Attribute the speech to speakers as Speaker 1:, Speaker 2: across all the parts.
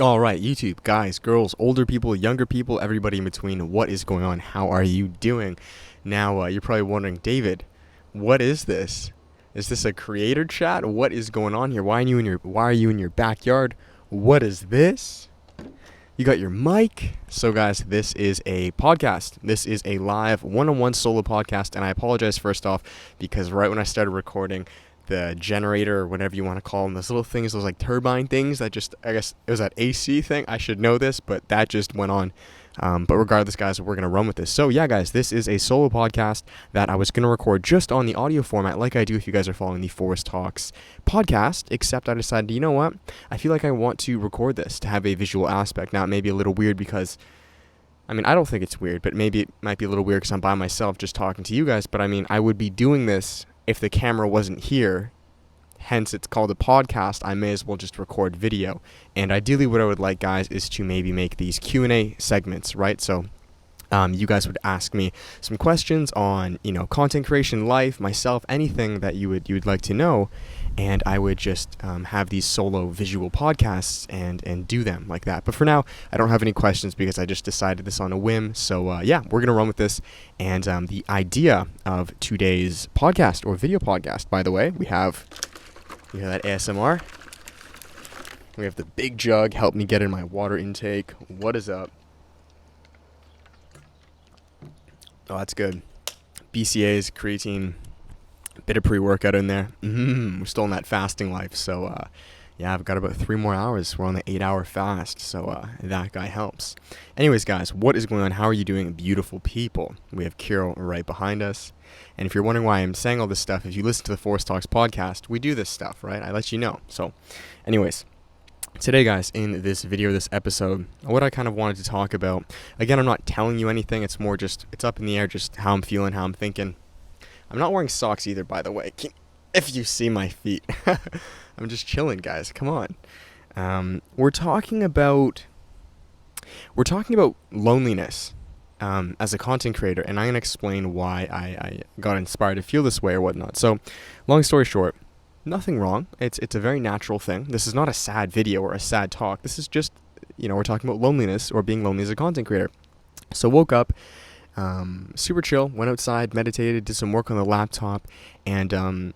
Speaker 1: All right, YouTube, guys, girls, older people, younger people, everybody in between, what is going on? How are you doing? Now, you're probably wondering, David, what is this? Is this a creator chat? What is going on here? Why are you in your backyard? What is this? You got your mic. So, guys, this is a podcast. This is a live one-on-one solo podcast, and I apologize first off because right when I started recording, the generator or whatever you want to call them, those little things, those like turbine things that just, I guess it was that AC thing. I should know this, but that just went on. But regardless, guys, we're going to run with this. So yeah, guys, this is a solo podcast that I was going to record just on the audio format like I do if you guys are following the Forest Talks podcast, except I decided, you know what? I feel like I want to record this to have a visual aspect. Now, it may be a little weird because, I mean, I don't think it's weird, but maybe it might be a little weird because I'm by myself just talking to you guys. But I mean, I would be doing this if the camera wasn't here, hence it's called a podcast. I may as well just record video. And ideally what I would like, guys, is to maybe make these Q&A segments, right? So you guys would ask me some questions on, content creation, life, myself, anything that you would like to know, and I would just have these solo visual podcasts and do them like that. But for now, I don't have any questions because I just decided this on a whim. So yeah, we're gonna run with this. And the idea of today's podcast or video podcast, by the way, we have that ASMR. We have the big jug. Help me get in my water intake. What is up? Oh, that's good. BCAAs, creatine, bit of pre-workout in there. We're still in that fasting life. So, yeah, I've got about 3 more hours. We're on the 8-hour fast. So, that guy helps. Anyways, guys, what is going on? How are you doing, beautiful people? We have Kirill right behind us. And if you're wondering why I'm saying all this stuff, if you listen to the Forest Talks podcast, we do this stuff, right? I let you know. So, anyways. Today, guys, in this video, this episode, what I kind of wanted to talk about, again, I'm not telling you anything, it's more just, it's up in the air, just how I'm feeling, how I'm thinking. I'm not wearing socks either, by the way, if you see my feet. I'm just chilling, guys, come on. We're talking about loneliness as a content creator, and I'm going to explain why I got inspired to feel this way or whatnot. So, long story short, nothing wrong. It's a very natural thing. This is not a sad video or a sad talk. This is just, we're talking about loneliness or being lonely as a content creator. So woke up, super chill, went outside, meditated, did some work on the laptop, and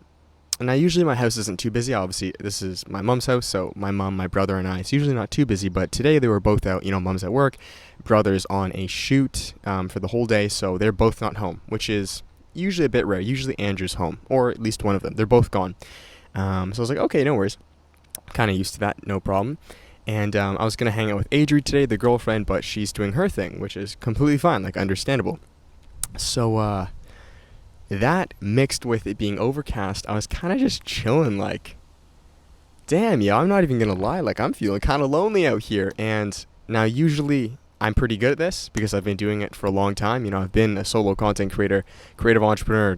Speaker 1: now usually my house isn't too busy. Obviously, this is my mom's house, so my mom, my brother, and I, it's usually not too busy, but today they were both out. Mom's at work, brother's on a shoot for the whole day, so they're both not home, which is usually a bit rare. Usually Andrew's home, or at least one of them. They're both gone. So I was like, okay, no worries. Kind of used to that, no problem. And I was going to hang out with Adri today, the girlfriend, but she's doing her thing, which is completely fine, like understandable. So that mixed with it being overcast, I was kind of just chilling like, damn, I'm not even going to lie, like I'm feeling kind of lonely out here. And now usually I'm pretty good at this because I've been doing it for a long time. I've been a solo content creator, creative entrepreneur,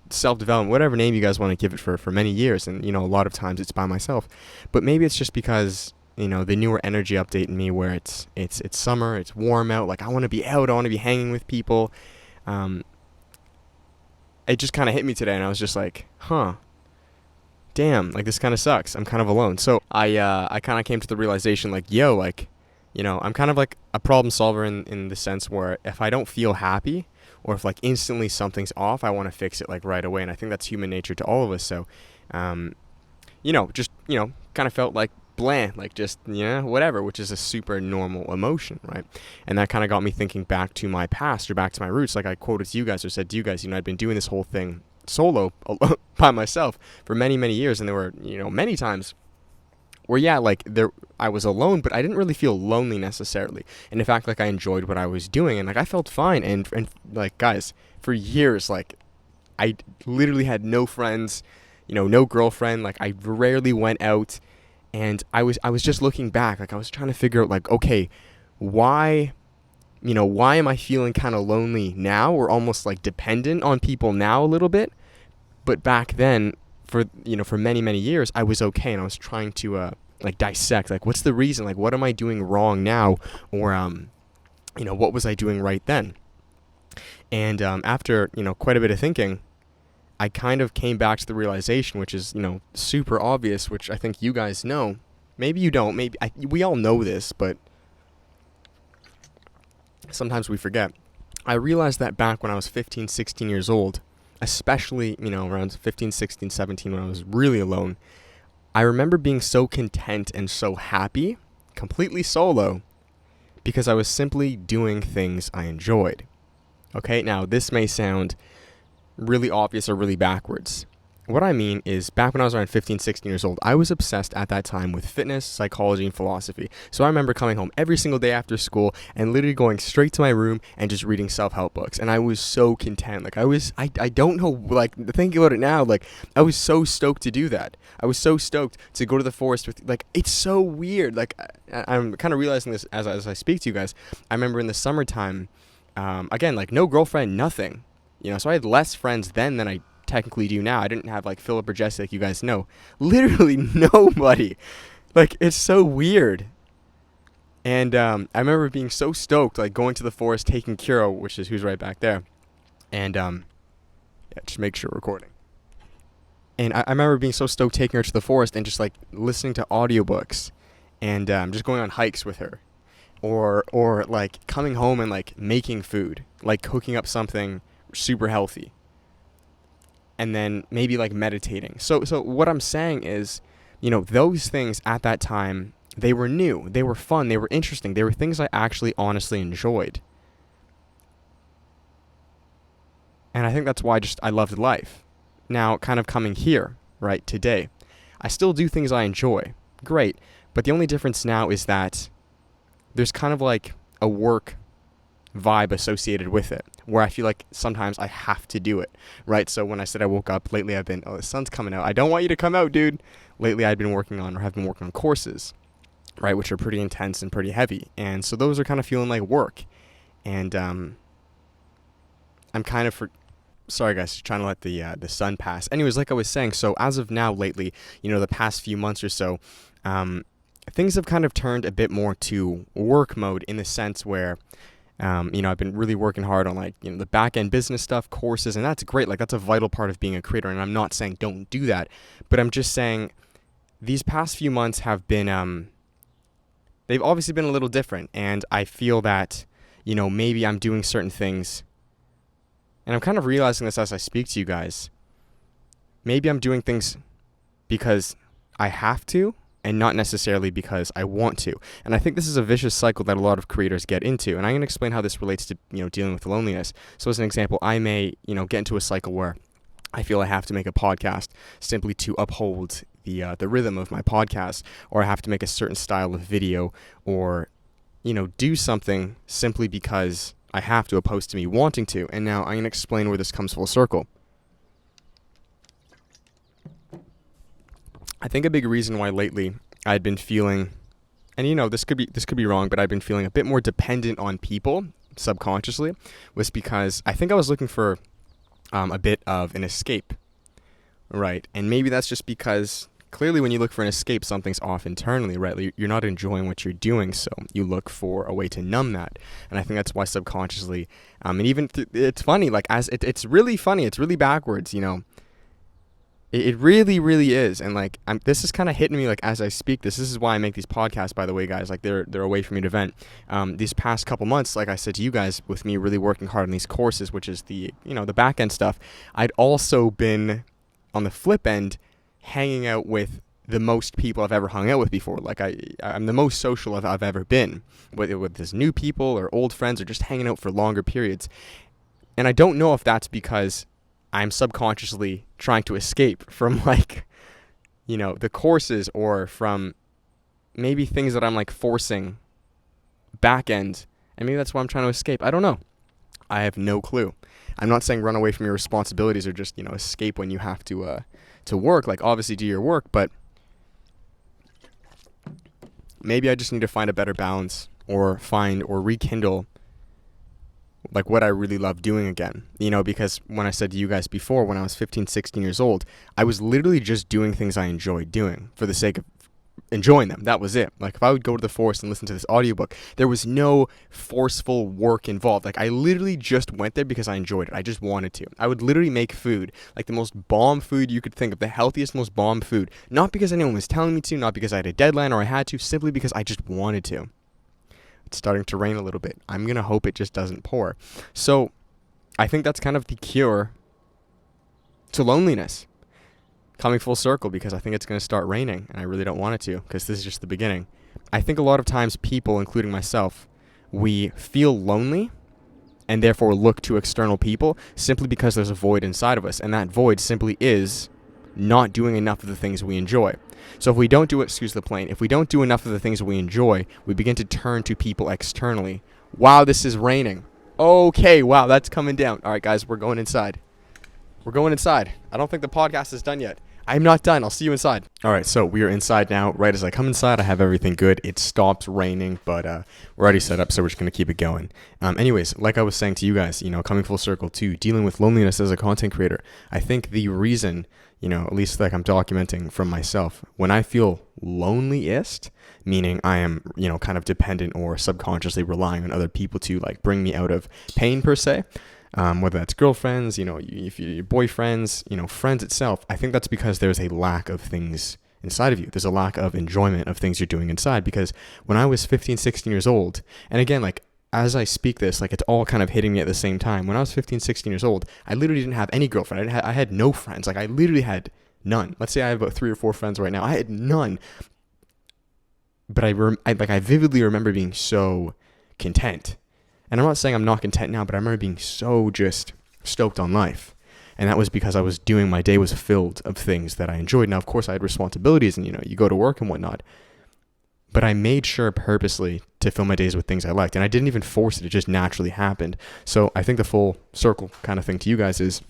Speaker 1: self-development, whatever name you guys want to give it for many years. And, a lot of times it's by myself. But maybe it's just because, the newer energy update in me where it's summer, it's warm out. Like I want to be out, I want to be hanging with people. It just kind of hit me today and I was just like, damn, like this kind of sucks. I'm kind of alone. So I kind of came to the realization like, I'm kind of like a problem solver in the sense where if I don't feel happy or if like instantly something's off, I want to fix it like right away. And I think that's human nature to all of us. So, just, kind of felt like bland, like just, whatever, which is a super normal emotion, right? And that kind of got me thinking back to my past or back to my roots. Like I quoted to you guys or said to you guys, I'd been doing this whole thing solo by myself for many, many years. And there were, many times where, I was alone, but I didn't really feel lonely necessarily. And in fact, like I enjoyed what I was doing and like I felt fine. And like, guys, for years, like I literally had no friends, no girlfriend. Like I rarely went out and I was just looking back. Like I was trying to figure out like, okay, why am I feeling kind of lonely now or almost like dependent on people now a little bit? But back then, for many, many years, I was okay. And I was trying to, dissect, like, what's the reason? Like, what am I doing wrong now? Or, what was I doing right then? And after, quite a bit of thinking, I kind of came back to the realization, which is, super obvious, which I think you guys know, maybe you don't. We all know this, but sometimes we forget. I realized that back when I was 15, 16 years old, especially, around 15, 16, 17 when I was really alone, I remember being so content and so happy, completely solo, because I was simply doing things I enjoyed. Okay, now this may sound really obvious or really backwards. What I mean is, back when I was around 15, 16 years old, I was obsessed at that time with fitness, psychology, and philosophy. So I remember coming home every single day after school and literally going straight to my room and just reading self-help books. And I was so content. Like, I don't know, like, thinking about it now, like, I was so stoked to do that. I was so stoked to go to the forest with, like, it's so weird. Like, I'm kind of realizing this as I speak to you guys. I remember in the summertime, again, like, no girlfriend, nothing. So I had less friends then than I technically do now. I didn't have like Philip or Jesse, like you guys know. Literally nobody. Like, it's so weird. And I remember being so stoked, like going to the forest, taking Kuro, which is who's right back there, and yeah, just make sure recording. And I remember being so stoked taking her to the forest and just like listening to audiobooks and just going on hikes with her, or like coming home and like making food, like cooking up something super healthy. And then maybe like meditating. So what I'm saying is, those things at that time, they were new, they were fun, they were interesting, they were things I actually honestly enjoyed. And I think that's why I loved life. Now, kind of coming here, right, today, I still do things I enjoy. Great. But the only difference now is that there's kind of like a work vibe associated with it, where I feel like sometimes I have to do it, right? So when I said I woke up lately, I've been, the sun's coming out. I don't want you to come out, dude. Lately, have been working on courses, right, which are pretty intense and pretty heavy, and so those are kind of feeling like work. And I'm kind of sorry guys, trying to let the sun pass. Anyways, like I was saying, so as of now, lately, the past few months or so, things have kind of turned a bit more to work mode, in the sense where I've been really working hard on the back end business stuff, courses, and that's great. Like, that's a vital part of being a creator. And I'm not saying don't do that, but I'm just saying these past few months have been, they've obviously been a little different. And I feel that, maybe I'm doing certain things, and I'm kind of realizing this as I speak to you guys. Maybe I'm doing things because I have to, and not necessarily because I want to. And I think this is a vicious cycle that a lot of creators get into. And I'm going to explain how this relates to, dealing with loneliness. So as an example, I may, get into a cycle where I feel I have to make a podcast simply to uphold the rhythm of my podcast, or I have to make a certain style of video, or, do something simply because I have to, opposed to me wanting to. And now I'm going to explain where this comes full circle. I think a big reason why lately I'd been feeling, and this could be wrong, but I've been feeling a bit more dependent on people subconsciously, was because I think I was looking for a bit of an escape, right? And maybe that's just because clearly when you look for an escape, something's off internally, right? You're not enjoying what you're doing, so you look for a way to numb that. And I think that's why subconsciously, and even it's funny, like it's really funny, it's really backwards, It really, really is. And this is kind of hitting me as I speak. This is why I make these podcasts, by the way, guys. They're a way for me to vent. These past couple months, like I said to you guys, with me really working hard on these courses, which is the back end stuff, I'd also been on the flip end hanging out with the most people I've ever hung out with before. I'm the most social I've ever been, whether with this new people or old friends or just hanging out for longer periods. And I don't know if that's because I'm subconsciously trying to escape from the courses, or from maybe things that I'm forcing back end, and maybe that's why I'm trying to escape. I don't know. I have no clue. I'm not saying run away from your responsibilities or just escape when you have to work. Obviously do your work, but maybe I just need to find a better balance, or rekindle what I really love doing again, because when I said to you guys before, when I was 15, 16 years old, I was literally just doing things I enjoyed doing for the sake of enjoying them. That was it. Like if I would go to the forest and listen to this audiobook, there was no forceful work involved. Like I literally just went there because I enjoyed it. I just wanted to. I would literally make food, like the most bomb food you could think of, the healthiest, most bomb food. Not because anyone was telling me to, not because I had a deadline or I had to, simply because I just wanted to. It's starting to rain a little bit. I'm going to hope it just doesn't pour. So I think that's kind of the cure to loneliness. Coming full circle, because I think it's going to start raining and I really don't want it to, because this is just the beginning. I think a lot of times people, including myself, we feel lonely and therefore look to external people simply because there's a void inside of us, and that void simply is not doing enough of the things we enjoy. So if we don't do, excuse the plane, if we don't do enough of the things we enjoy, we begin to turn to people externally. Wow, this is raining. Okay, wow, that's coming down. All right, guys, we're going inside. We're going inside. I don't think the podcast is done yet. I'm not done. I'll see you inside. All right, so we are inside now. Right as I come inside, I have everything good. It stopped raining, but we're already set up, so we're just going to keep it going. Anyways, like I was saying to you guys, coming full circle to dealing with loneliness as a content creator, I think the reason, at least like I'm documenting from myself, when I feel loneliest, meaning I am, kind of dependent or subconsciously relying on other people to like bring me out of pain per se, whether that's girlfriends, if your boyfriends, friends itself, I think that's because there's a lack of things inside of you. There's a lack of enjoyment of things you're doing inside, because when I was 15, 16 years old, and again, like as I speak this, like it's all kind of hitting me at the same time. When I was 15, 16 years old, I literally didn't have any girlfriend. I had no friends. Like I literally had none. Let's say I have about 3 or 4 friends right now. I had none. But I vividly remember being so content. And I'm not saying I'm not content now, but I remember being so just stoked on life. And that was because my day was filled of things that I enjoyed. Now, of course, I had responsibilities and, you go to work and whatnot. But I made sure purposely to fill my days with things I liked. And I didn't even force it. It just naturally happened. So I think the full circle kind of thing to you guys is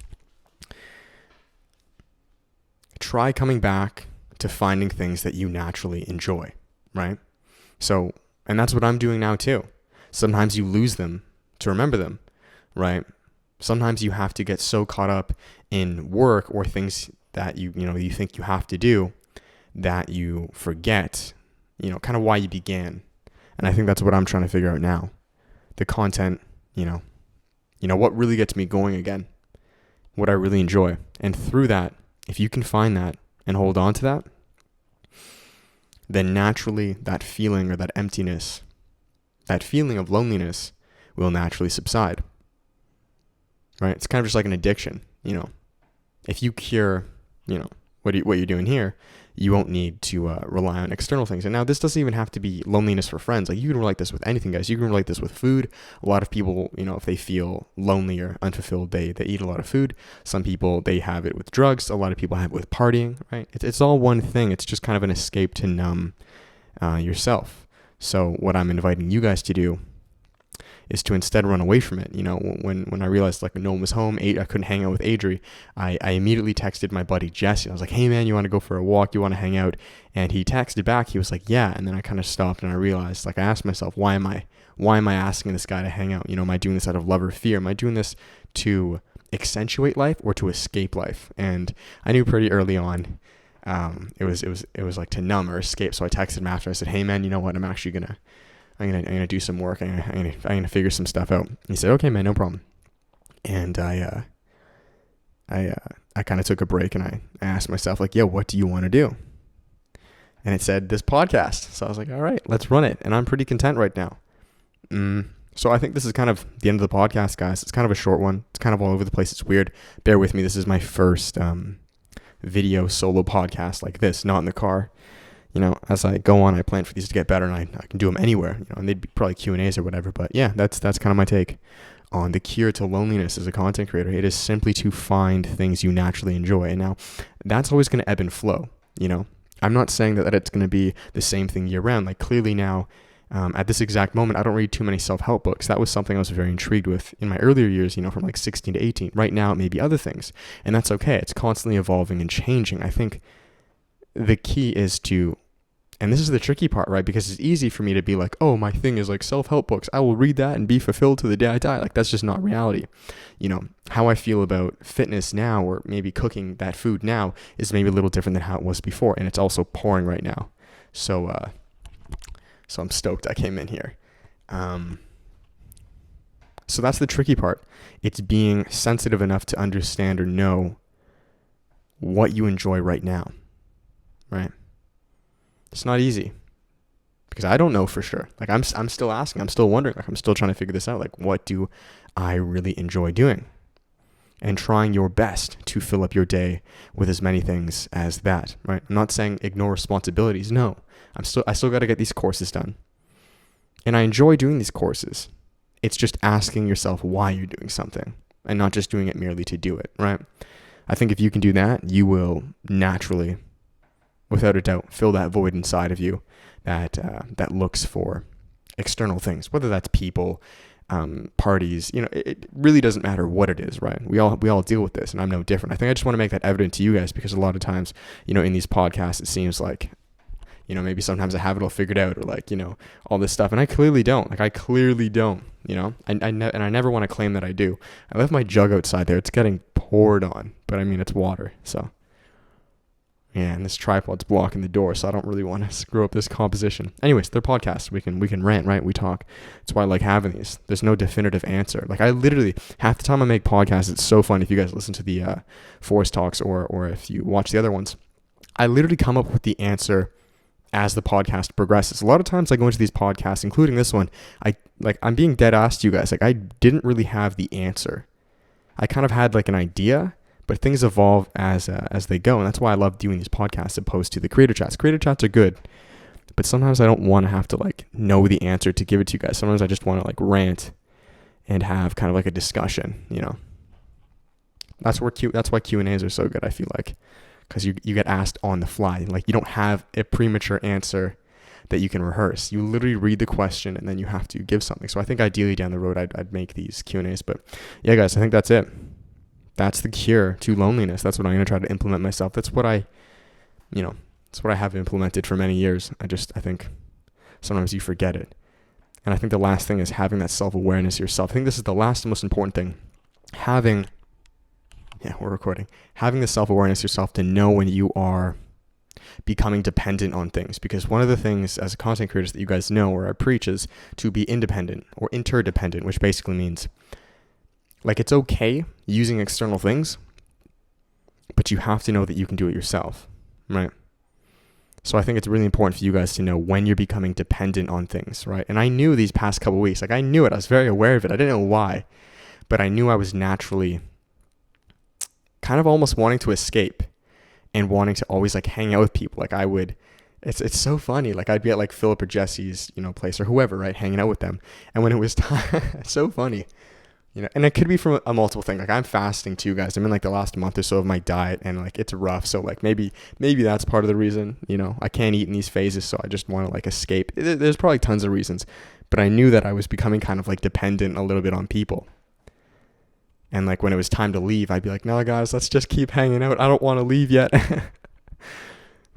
Speaker 1: try coming back to finding things that you naturally enjoy, right? So, and that's what I'm doing now too. Sometimes you lose them to remember them, right? Sometimes you have to get so caught up in work or things that you think you have to do that you forget, kind of why you began. And I think that's what I'm trying to figure out now. The content, what really gets me going again, what I really enjoy. And through that, if you can find that and hold on to that, then naturally that feeling or that emptiness, that feeling of loneliness will naturally subside, right? It's kind of just like an addiction, If you cure, what you're doing here, you won't need to rely on external things. And now this doesn't even have to be loneliness for friends. Like you can relate this with anything, guys. You can relate this with food. A lot of people, if they feel lonely or unfulfilled, they eat a lot of food. Some people, they have it with drugs. A lot of people have it with partying, right? It's all one thing. It's just kind of an escape to numb yourself. So what I'm inviting you guys to do is to instead run away from it. When I realized like no one was home, I couldn't hang out with Adri, I immediately texted my buddy Jesse. I was like, hey man, you want to go for a walk? You want to hang out? And he texted back. He was like, yeah. And then I kind of stopped and I realized, like I asked myself, why am I asking this guy to hang out? Am I doing this out of love or fear? Am I doing this to accentuate life or to escape life? And I knew pretty early on, it was like to numb or escape. So I texted him after. I said, hey man, you know what? I'm gonna do some work. I'm gonna figure some stuff out. He said, okay, man, no problem. And I kind of took a break and I asked myself like, yo, what do you want to do? And it said this podcast. So I was like, all right, let's run it. And I'm pretty content right now. So I think this is kind of the end of the podcast, guys. It's kind of a short one. It's kind of all over the place. It's weird. Bear with me. This is my first video solo podcast like this, not in the car. As I go on, I plan for these to get better, and I can do them anywhere, and they'd be probably Q&As or whatever. But yeah, that's kind of my take on the cure to loneliness as a content creator. It is simply to find things you naturally enjoy. And now that's always going to ebb and flow. I'm not saying that it's going to be the same thing year round. Like clearly now, at this exact moment, I don't read too many self-help books. That was something I was very intrigued with in my earlier years, from like 16 to 18. Right now, it may be other things, and that's okay. It's constantly evolving and changing. I think the key is to, and this is the tricky part, right? Because it's easy for me to be like, oh, my thing is like self-help books. I will read that and be fulfilled to the day I die. Like that's just not reality. How I feel about fitness now, or maybe cooking that food now, is maybe a little different than how it was before. And it's also pouring right now. So I'm stoked I came in here. So that's the tricky part. It's being sensitive enough to understand or know what you enjoy right now, right? It's not easy because I don't know for sure. Like I'm still asking, I'm still wondering, like I'm still trying to figure this out. Like what do I really enjoy doing? And trying your best to fill up your day with as many things as that, right? I'm not saying ignore responsibilities. No, I still got to get these courses done. And I enjoy doing these courses. It's just asking yourself why you're doing something and not just doing it merely to do it, right? I think if you can do that, you will naturally, without a doubt, fill that void inside of you that looks for external things, whether that's people, parties, it really doesn't matter what it is, right? We all deal with this, and I'm no different. I think I just want to make that evident to you guys because a lot of times, in these podcasts, it seems like, maybe sometimes I have it all figured out or like, all this stuff. And I clearly don't. Like I clearly don't, and I never want to claim that I do. I left my jug outside there. It's getting poured on, but I mean, it's water. So yeah, and this tripod's blocking the door, so I don't really want to screw up this composition. Anyways, they're podcasts. We can rant, right? We talk. That's why I like having these. There's no definitive answer. Like I literally, half the time I make podcasts, it's so fun if you guys listen to the Forest Talks or if you watch the other ones. I literally come up with the answer as the podcast progresses. A lot of times I go into these podcasts, including this one, I'm being dead ass to you guys. Like I didn't really have the answer. I kind of had like an idea, but things evolve as they go. And that's why I love doing these podcasts opposed to the creator chats. Creator chats are good, but sometimes I don't want to have to like know the answer to give it to you guys. Sometimes I just want to like rant and have kind of like a discussion, That's why Q&As are so good, I feel like. Because you get asked on the fly. Like you don't have a premature answer that you can rehearse. You literally read the question and then you have to give something. So I think ideally down the road I'd make these Q&As. But yeah, guys, I think that's it. That's the cure to loneliness. That's what I'm going to try to implement myself. That's what I have implemented for many years. I think sometimes you forget it. And I think the last thing is having that self-awareness yourself. I think this is the last and most important thing. We're recording. Having the self-awareness yourself to know when you are becoming dependent on things. Because one of the things as a content creator that you guys know or I preach is to be independent or interdependent, which basically means like it's okay using external things, but you have to know that you can do it yourself, right? So I think it's really important for you guys to know when you're becoming dependent on things, right? And I knew these past couple weeks, like I knew it. I was very aware of it. I didn't know why, but I knew I was naturally kind of almost wanting to escape and wanting to always like hang out with people. Like I would, it's so funny. Like I'd be at like Philip or Jesse's, place or whoever, right? Hanging out with them. And when it was time, it's so funny, and it could be from a multiple thing. Like I'm fasting too, guys. I'm in like the last month or so of my diet and like it's rough. So like maybe that's part of the reason, I can't eat in these phases. So I just want to like escape. There's probably tons of reasons, but I knew that I was becoming kind of like dependent a little bit on people. And like when it was time to leave, I'd be like, no, guys, let's just keep hanging out. I don't want to leave yet.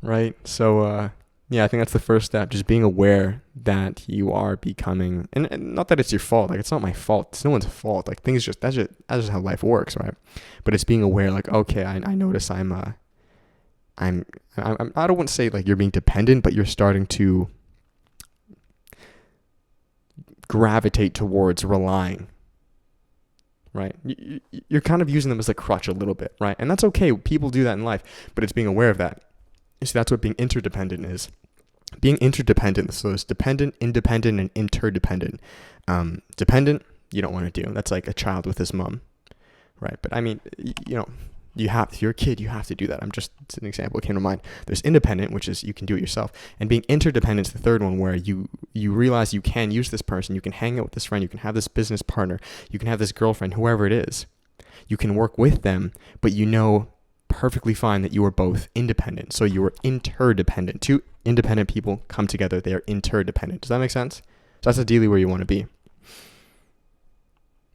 Speaker 1: Right? So, I think that's the first step. Just being aware that you are becoming, and not that it's your fault. Like, it's not my fault. It's no one's fault. Like that's just how life works, right? But it's being aware, like, okay, I notice I don't want to say like you're being dependent, but you're starting to gravitate towards relying. Right? You're kind of using them as a crutch a little bit, right? And that's okay. People do that in life, but it's being aware of that. So that's what being interdependent is. Being interdependent. So there's dependent, independent, and interdependent. Dependent, you don't want to do. That's like a child with his mom, right? But I mean, if you're a kid, you have to do that. It's an example that came to mind. There's independent, which is you can do it yourself. And being interdependent is the third one where you realize you can use this person, you can hang out with this friend, you can have this business partner, you can have this girlfriend, whoever it is. You can work with them, but you know perfectly fine that you are both independent. So you are interdependent. Two independent people come together, they are interdependent. Does that make sense? So that's ideally where you want to be.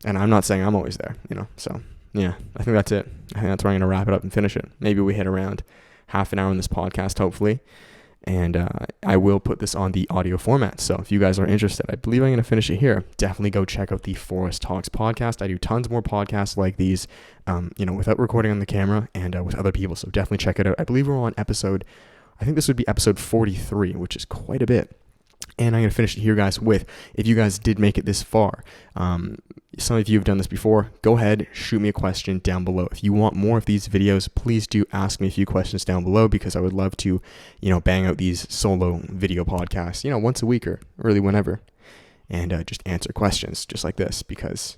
Speaker 1: And I'm not saying I'm always there, so... Yeah, I think that's it. I think that's where I'm going to wrap it up and finish it. Maybe we hit around half an hour in this podcast, hopefully. And I will put this on the audio format. So if you guys are interested, I believe I'm going to finish it here. Definitely go check out the Forest Talks podcast. I do tons more podcasts like these, without recording on the camera and with other people. So definitely check it out. I believe we're on episode, I think this would be episode 43, which is quite a bit. And I'm going to finish it here, guys, with, if you guys did make it this far, some of you have done this before, go ahead, shoot me a question down below. If you want more of these videos, please do ask me a few questions down below, because I would love to, bang out these solo video podcasts, once a week or really whenever, and just answer questions just like this, because,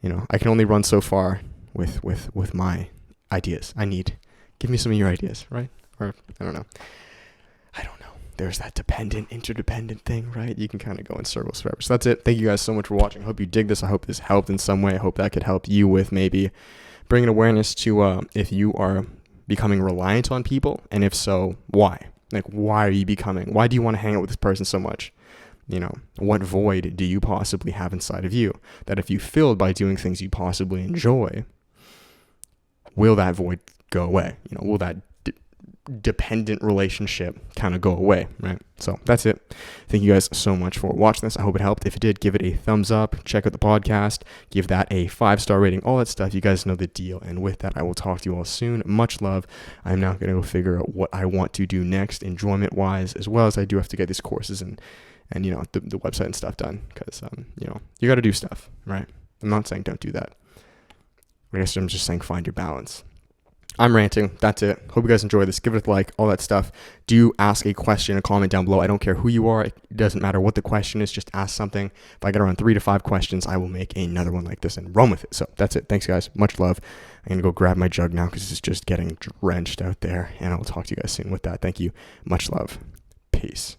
Speaker 1: I can only run so far with my ideas. Give me some of your ideas, right? Or, I don't know. There's that interdependent thing, right? You can kind of go in circles forever. So that's it. Thank you guys so much for watching. I hope you dig this. I hope this helped in some way. I hope that could help you with maybe bringing awareness to if you are becoming reliant on people, and if so, why? Like, why do you want to hang out with this person so much? What void do you possibly have inside of you that if you filled by doing things you possibly enjoy, will that void go away? Will that dependent relationship kind of go away, right? So that's it. Thank you guys so much for watching this. I hope it helped. If it did, give it a thumbs up. Check out the podcast. Give that a 5-star rating. All that stuff. You guys know the deal. And with that, I will talk to you all soon. Much love. I'm now going to go figure out what I want to do next, enjoyment-wise, as well as I do have to get these courses and the website and stuff done, because you got to do stuff, right? I'm not saying don't do that. I guess I'm just saying find your balance. I'm ranting. That's it. Hope you guys enjoy this. Give it a like, all that stuff. Do ask a question, a comment down below. I don't care who you are. It doesn't matter what the question is. Just ask something. If I get around 3 to 5 questions, I will make another one like this and run with it. So that's it. Thanks, guys. Much love. I'm going to go grab my jug now because it's just getting drenched out there. And I will talk to you guys soon with that. Thank you. Much love. Peace.